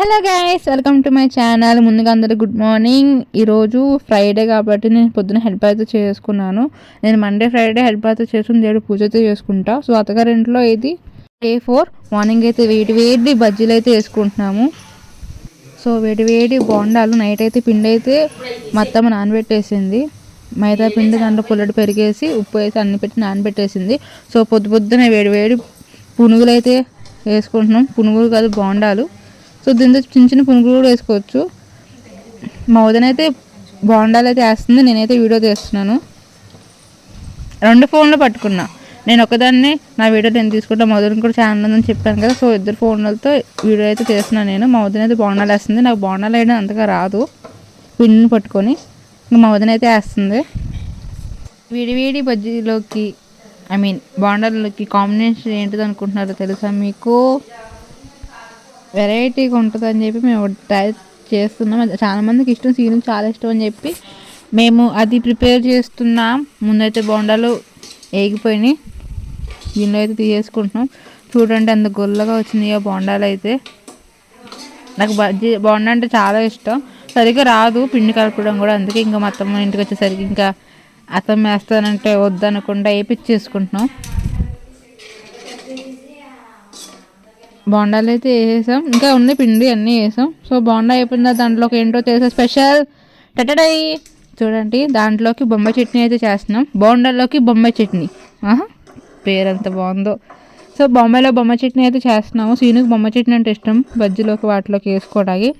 Hello guys, welcome to my channel. ముందుగా అందరూ good morning. ఈరోజు ఫ్రైడే కాబట్టి నేను పొద్దున హెడ్ బాత్ చేసుకున్నాను. నేను మండే ఫ్రైడే హెడ్ బాత్ చేసుకుని దేవుడు పూజతో చేసుకుంటా. సో అత్తగారింట్లో ఇది డే 4. మార్నింగ్ అయితే వేడి బజ్జీలు అయితే వేసుకుంటున్నాము. సో వేడి బోండాలు. నైట్ అయితే పిండి అయితే మొత్తం నానబెట్టేసింది. మైదా పిండి దాంట్లో పుల్లటి పెరిగేసి ఉప్పు వేసి అన్ని పెట్టి నానబెట్టేసింది. సో పొద్దున వేడి పునుగులు అయితే వేసుకుంటున్నాం. పునుగులు కాదు, బోండాలు. సో దీంతో చిన్న పునుగులు కూడా వేసుకోవచ్చు. మా వదిన అయితే బోండాలు అయితే వేస్తుంది, నేనైతే వీడియో తీస్తున్నాను. 2 ఫోన్లు పట్టుకున్నా. నేను ఒకదాన్ని నా వీడియో నేను తీసుకుంటా, మా వదిన కూడా ఛానల్ ఉందని చెప్పాను కదా. సో 2 ఫోన్లతో వీడియో అయితే చేస్తున్నాను నేను. మా వదిన అయితే బోండాలు వేస్తుంది. నాకు బోండాలు వేయడం అంతగా రాదు, పిండిని పట్టుకొని. ఇంకా మా వదిన అయితే వేస్తుంది. వేడి బజ్జీలోకి బోండాలలోకి కాంబినేషన్ ఏంటిది అనుకుంటున్నారో తెలుసా మీకు? వెరైటీగా ఉంటుందని చెప్పి మేము ట్రై చేస్తున్నాం. చాలామందికి ఇష్టం, సీనుకి చాలా ఇష్టం అని చెప్పి మేము అది ప్రిపేర్ చేస్తున్నాం. ముందైతే బోండాలు వేగిపోయినాయి, దీనిలో అయితే తీసేసుకుంటున్నాం. చూడండి ఎంత గొల్లగా వచ్చినాయో బోండాలు అయితే. నాకు బోండా అంటే చాలా ఇష్టం. సరిగ్గా రాదు పిండి కలపడం కూడా, అందుకే ఇంకా మా అత్తమ్మ ఇంటికి వచ్చేసరికి ఇంకా అత్తమ్మ వేస్తానంటే వద్దనకుండా వేపించేసుకుంటున్నాం. బోండాలు అయితే వేసాం, ఇంకా ఉంది పిండి అన్నీ వేసాం. సో బోండా అయిపోయిందా, దాంట్లోకి ఏంటో చేసే స్పెషల్ టటడై చూడండి. దాంట్లోకి బొంబాయి చట్నీ అయితే చేస్తున్నాం. బోండాల్లోకి బొంబాయి చట్నీ, పేరు ఎంత బాగుందో. సో బొంబాయి చట్నీ అయితే చేస్తున్నాము. సీనుకి బొంబాయి చట్నీ అంటే ఇష్టం, బజ్జీలోకి వాటిలోకి వేసుకోవడానికి.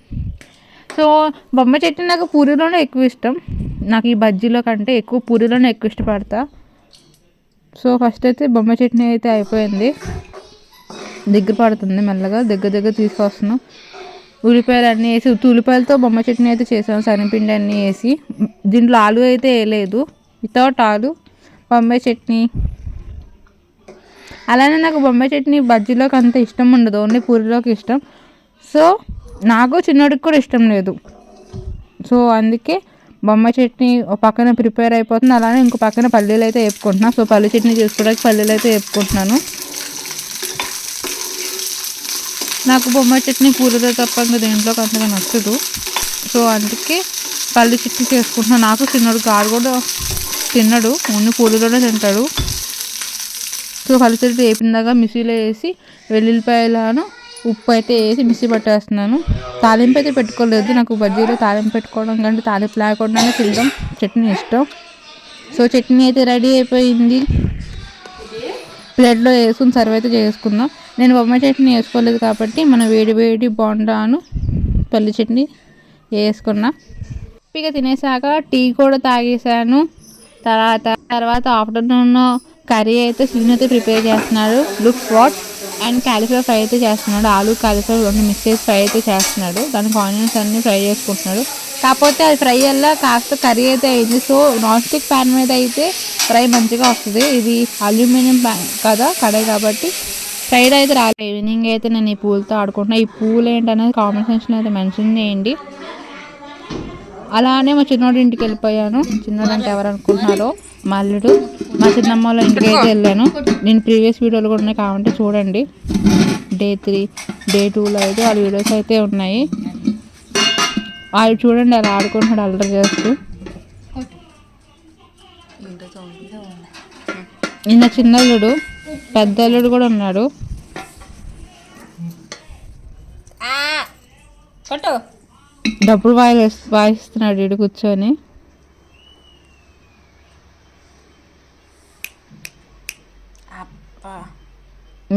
సో బొంబాయి చట్నీ నాకు పూరీలోనే ఎక్కువ ఇష్టం. నాకు ఈ బజ్జీలో కంటే ఎక్కువ పూరీలోనే ఎక్కువ ఇష్టపడతా. సో ఫస్ట్ అయితే బొంబాయి చట్నీ అయితే అయిపోయింది, దగ్గర పడుతుంది. మెల్లగా దగ్గర తీసుకొస్తున్నాం. ఉల్లిపాయలు అన్నీ వేసి, ఉల్లిపాయలతో బొమ్మ చట్నీ అయితే చేసాం. శనగపిండి అన్నీ వేసి. దీంట్లో ఆలు అయితే వేయలేదు, వితౌట్ ఆలు బొంబాయి చట్నీ. అలానే నాకు బొంబాయి చట్నీ బజ్జీలోకి అంత ఇష్టం ఉండదు, ఓన్లీ పూరిలోకి ఇష్టం. సో నాకు చిన్నోడికి కూడా ఇష్టం లేదు. సో అందుకే బొంబాయి చట్నీ ఒక పక్కన ప్రిపేర్ అయిపోతుంది, అలానే ఇంకో పక్కన పల్లీలు అయితే వేపుకుంటున్నాను. సో పల్లీ చట్నీ చేసుకోవడానికి పల్లీలు అయితే వేపుకుంటున్నాను. నాకు బొంబాయి చట్నీ పూరితో తప్ప ఇంకా దేంట్లోకి అంతగా నచ్చదు. సో అందుకే పల్లి చట్నీ చేసుకుంటున్నాను. నాకు తిన్నాడు, గాడు కూడా తిన్నాడు, ఓన్లీ పూరిలోనే తింటాడు. సో పల్లి చట్నీ వేపిందాగా మిక్సీలో వేసి వెల్లుల్లిపాయలను ఉప్పు అయితే వేసి మిక్సీ పట్టేస్తున్నాను. తాలింపు అయితే పెట్టుకోలేదు, నాకు బజ్జీలో తాలింపు పెట్టుకోవడం కంటే తాలింపు లేకుండానే తినడం చట్నీ ఇష్టం. సో చట్నీ అయితే రెడీ అయిపోయింది. ప్లేట్లో వేసుకుని సర్వ్ అయితే చేసుకుందాం. నేను బొమ్మాయి చట్నీ వేసుకోలేదు కాబట్టి మన వేడి బోండాను పల్లి చట్నీ వేసుకున్నా. హ్యాపీగా తినేసాక టీ కూడా తాగేసాను. తర్వాత ఆఫ్టర్నూన్ కర్రీ అయితే సీన్ అయితే ప్రిపేర్ చేస్తున్నాడు. Look what, and cauliflower fry అయితే చేస్తున్నాడు. ఆలు క్యాలీఫ్లవర్ రెండు మిక్స్ చేసి ఫ్రై అయితే చేస్తున్నాడు. దానికి ఆనియన్స్ అన్నీ ఫ్రై చేసుకుంటున్నాడు. కాకపోతే అది ఫ్రై అలా కాస్త కర్రీ అయితే అయింది. సో నాన్ స్టిక్ ప్యాన్ మీద అయితే ఫ్రై మంచిగా వస్తుంది. ఇది అల్యూమినియం ప్యాన్ కదా, కడాయి కాబట్టి ఫ్రైడ్ అయితే రాలేదు. ఈవినింగ్ అయితే నేను ఈ పూలతో ఆడుకుంటున్నాను. ఈ పూలు ఏంటనేది కామెంట్ సెక్షన్లో అయితే మెన్షన్ చేయండి. అలానే మా చిన్నోడి ఇంటికి వెళ్ళిపోయాను. చిన్నోడు అంటే ఎవరు అనుకుంటున్నారో, మా అల్లుడు. మా చిన్నమ్మ వాళ్ళ ఇంటికి అయితే వెళ్ళాను. నేను ప్రీవియస్ వీడియోలు కూడా ఉన్నాయి కావాలంటే చూడండి. డే 3 డే 2లో అయితే వాళ్ళ వీడియోస్ అయితే ఉన్నాయి. వాళ్ళు చూడండి అలా ఆడుకుంటున్నాడు అల్లరి చేస్తూ. నిన్న చిన్నల్లుడు, పెద్ద అల్లుడు కూడా ఉన్నాడు. డబ్బులు వాయిస్తున్నాడు ఇడు కూర్చొని.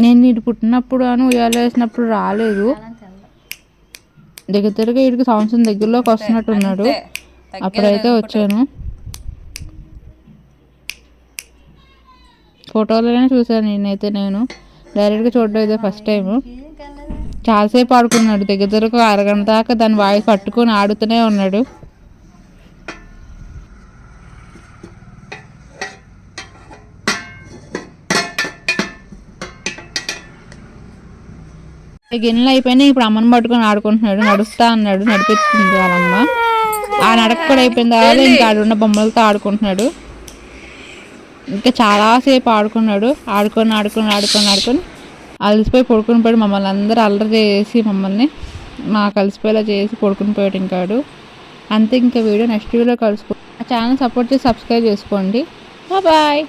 నేను ఇటు పుట్టినప్పుడు అని ఉయ్యాలు వేసినప్పుడు రాలేదు. దగ్గరగా ఇటుకి సంవత్సరం దగ్గరలోకి వస్తున్నట్టున్నాడు. అప్పుడైతే వచ్చాను. ఫోటోలోనే చూసాను నేనైతే. నేను డైరెక్ట్గా చూడడం ఇదే ఫస్ట్ టైం. చాలాసేపు ఆడుకున్నాడు, దగ్గరకు అరగంట దాకా దాని వాయిస్ పట్టుకొని ఆడుతూనే ఉన్నాడు. గిన్నెలు అయిపోయినాయి, ఇప్పుడు అమ్మని పట్టుకొని ఆడుకుంటున్నాడు. నడుస్తా అన్నాడు, నడిపిస్తుంది వాళ్ళమ్మ. ఆ నడక కూడా అయిపోయింది కదా, ఇంకా ఆడున్న బొమ్మలతో ఆడుకుంటున్నాడు. ఇంకా చాలాసేపు ఆడుకున్నాడు. ఆడుకొని అలసిపోయి పడుకుని మమ్మల్ని అందరూ అల్లరి చేసి మమ్మల్ని మా కలిసిపోయేలా చేసి పడుకుని పోయాడు ఇంకాడు. అంతే, ఇంకా వీడియో నెక్స్ట్ వీడియోలో కలుసుకో. ఆ ఛానల్ సపోర్ట్ చేసి సబ్స్క్రైబ్ చేసుకోండి. బాయ్.